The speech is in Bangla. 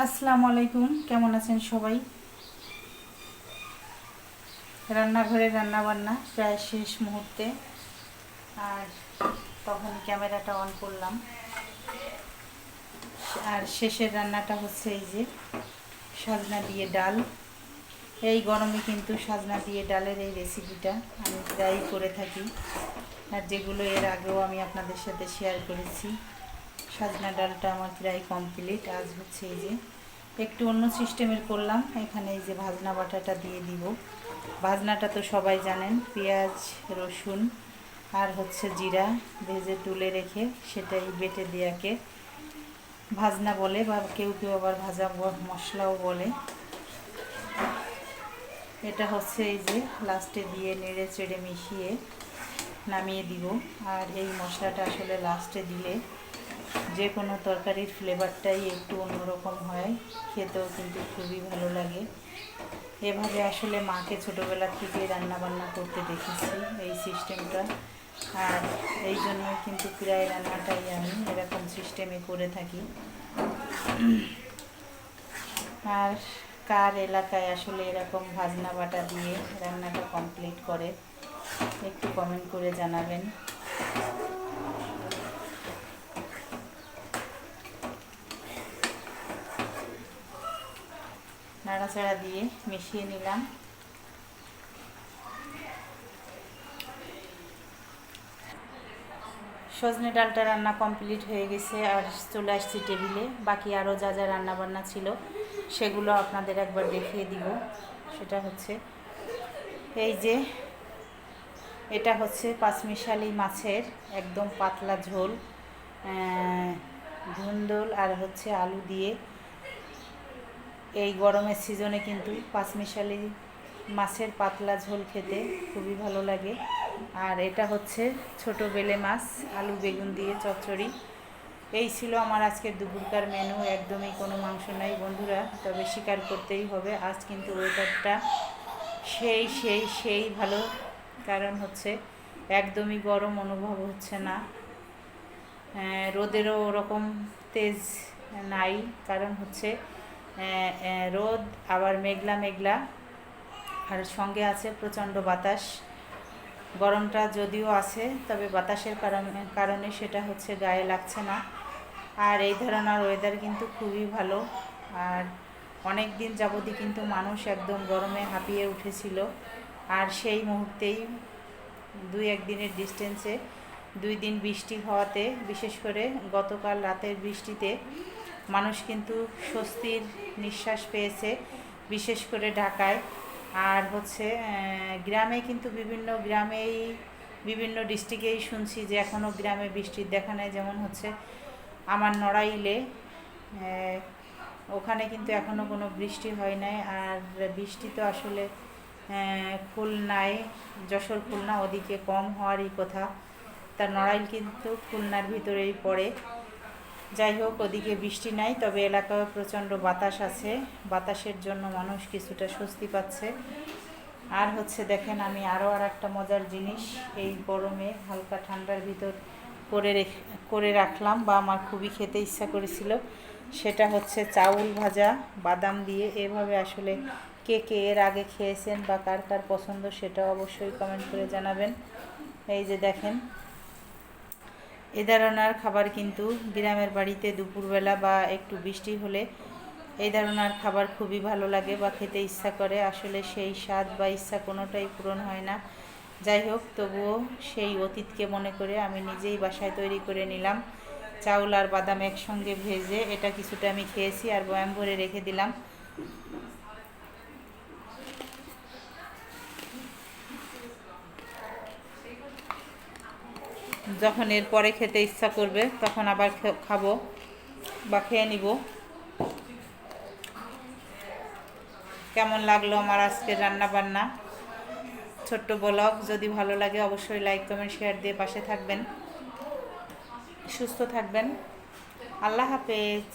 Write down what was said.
আসসালামু আলাইকুম, কেমন আছেন সবাই? রান্নাঘরে রান্না বান্না প্রায় শেষ মুহূর্তে। আর তখন ক্যামেরাটা অন করলাম। আর শেষের রান্নাটা হচ্ছে এই যে সাজনা দিয়ে ডাল। এই গরমে কিন্তু সাজনা দিয়ে ডালের এই রেসিপিটা আমি প্রায়ই করে থাকি, আর যেগুলো এর আগেও আমি আপনাদের সাথে শেয়ার করেছি। সাজনা ডালটা আমার প্রায় কমপ্লিট। আজ হচ্ছে এই যে একটু অন্য সিস্টেমের করলাম। এখানে এই যে ভাজনা বাটাটা দিয়ে দিব। ভাজনাটা তো সবাই জানেন, পেঁয়াজ, রসুন আর হচ্ছে জিরা ভেজে তুলে রেখে সেটাই বেটে দেওয়াকে ভাজনা বলে, বা কেউ কেউ আবার ভাজা মশলাও বলে। এটা হচ্ছে এই যে লাস্টে দিয়ে নেড়ে চেড়ে মিশিয়ে নামিয়ে দিব। আর এই মশলাটা আসলে লাস্টে দিলে যে কোনো তরকারির ফ্লেভারটাই একটু অন্যরকম হয়, খেতেও কিন্তু খুবই ভালো লাগে। এভাবে আসলে মাকে ছোটোবেলা থেকে রান্নাবান্না করতে দেখেছি এই সিস্টেমটা, আর এই জন্যই কিন্তু প্রায় রান্নাটাই আমি এরকম সিস্টেমে করে থাকি। আর কার এলাকায় আসলে এরকম ভাজনা বাটা দিয়ে রান্নাটা কমপ্লিট করে একটু কমেন্ট করে জানাবেন। নাড়াচাড়া দিয়ে মিশিয়ে নিলাম। সজনে ডালটা রান্না কমপ্লিট হয়ে গেছে, আর চলে আসছি টেবিলে। বাকি আরও যা যা রান্নাবান্না ছিল সেগুলো আপনাদের একবার দেখিয়ে দিব। সেটা হচ্ছে এই যে এটা হচ্ছে পাঁচমিশালি মাছের একদম পাতলা ঝোল, ধুন্দুল আর হচ্ছে আলু দিয়ে। এই গরমের সিজনে কিন্তু পাঁচমিশালি মাছের পাতলা ঝোল খেতে খুবই ভালো লাগে। আর এটা হচ্ছে ছোট বেলে মাছ, আলু বেগুন দিয়ে চচ্চড়ি। এই ছিল আমার আজকের দুপুরকার মেনু। একদমই কোনো মাংস নাই বন্ধুরা, তবে স্বীকার করতেই হবে আজ কিন্তু ওয়েদারটা সেই ভালো। কারণ হচ্ছে একদমই গরম অনুভব হচ্ছে না, রোদেরও ওরকম তেজ নাই। কারণ হচ্ছে রোদ আবার মেঘলা মেঘলা, আর সঙ্গে আছে প্রচণ্ড বাতাস। গরমটা যদিও আছে, তবে বাতাসের কারণে সেটা হচ্ছে গায়ে লাগছে না। আর এই ধরনের ওয়েদার কিন্তু খুবই ভালো। আর অনেক দিন যাবতই কিন্তু মানুষ একদম গরমে হাঁপিয়ে উঠেছিল, আর সেই মুহূর্তেই দুই একদিনের ডিস্টেন্সে 2 দিন বৃষ্টি হওয়াতে, বিশেষ করে গতকাল রাতের বৃষ্টিতে মানুষ কিন্তু স্বস্তির নিঃশ্বাস পেয়েছে, বিশেষ করে ঢাকায়। আর হচ্ছে গ্রামে কিন্তু বিভিন্ন ডিস্ট্রিক্টেই শুনছি যে এখনও গ্রামে বৃষ্টির দেখা নেই। যেমন হচ্ছে আমার নড়াইলে, ওখানে কিন্তু এখনও কোনো বৃষ্টি হয় নাই। আর বৃষ্টি তো আসলে খুলনায়, যশোর খুলনা ওদিকে কম হওয়ারই কথা। তার নড়াইল কিন্তু খুলনার ভিতরেই পড়ে। যাই হোক, ওদিকে বৃষ্টি নাই, তবে এলাকায় প্রচণ্ড বাতাস আছে। বাতাসের জন্য মানুষ কিছুটা স্বস্তি পাচ্ছে। আর হচ্ছে দেখেন, আমি আরও একটা মজার জিনিস এই গরমে হালকা ঠান্ডার ভিতর করে রাখলাম, বা আমার খুবই খেতে ইচ্ছা করেছিল। সেটা হচ্ছে চাউল ভাজা বাদাম দিয়ে। এভাবে আসলে কে কে এর আগে খেয়েছেন বা কার কার পছন্দ সেটা অবশ্যই কমেন্ট করে জানাবেন। এই যে দেখেন, এ ধরনের খাবার কিন্তু গ্রামের বাড়িতে দুপুরবেলা বা একটু বৃষ্টি হলে এই ধরনের খাবার খুবই ভালো লাগে বা খেতে ইচ্ছা করে। আসলে সেই স্বাদ বা ইচ্ছা কোনোটাই পূরণ হয় না। যাই হোক, তবুও সেই অতীতকে মনে করে আমি নিজেই বাসায় তৈরি করে নিলাম। চাউল আর বাদাম একসঙ্গে ভেজে এটা কিছুটা আমি খেয়েছি, আর বয়াম ভরে রেখে দিলাম। যখন এরপরে খেতে ইচ্ছা করবে তখন আবার খাবো বা খেয়ে নিব। কেমন লাগলো আমার আজকের রান্না বান্না ছোট্ট ব্লগ? যদি ভালো লাগে অবশ্যই লাইক কমেন্ট শেয়ার দিয়ে পাশে থাকবেন। সুস্থ থাকবেন। আল্লাহ হাফেজ।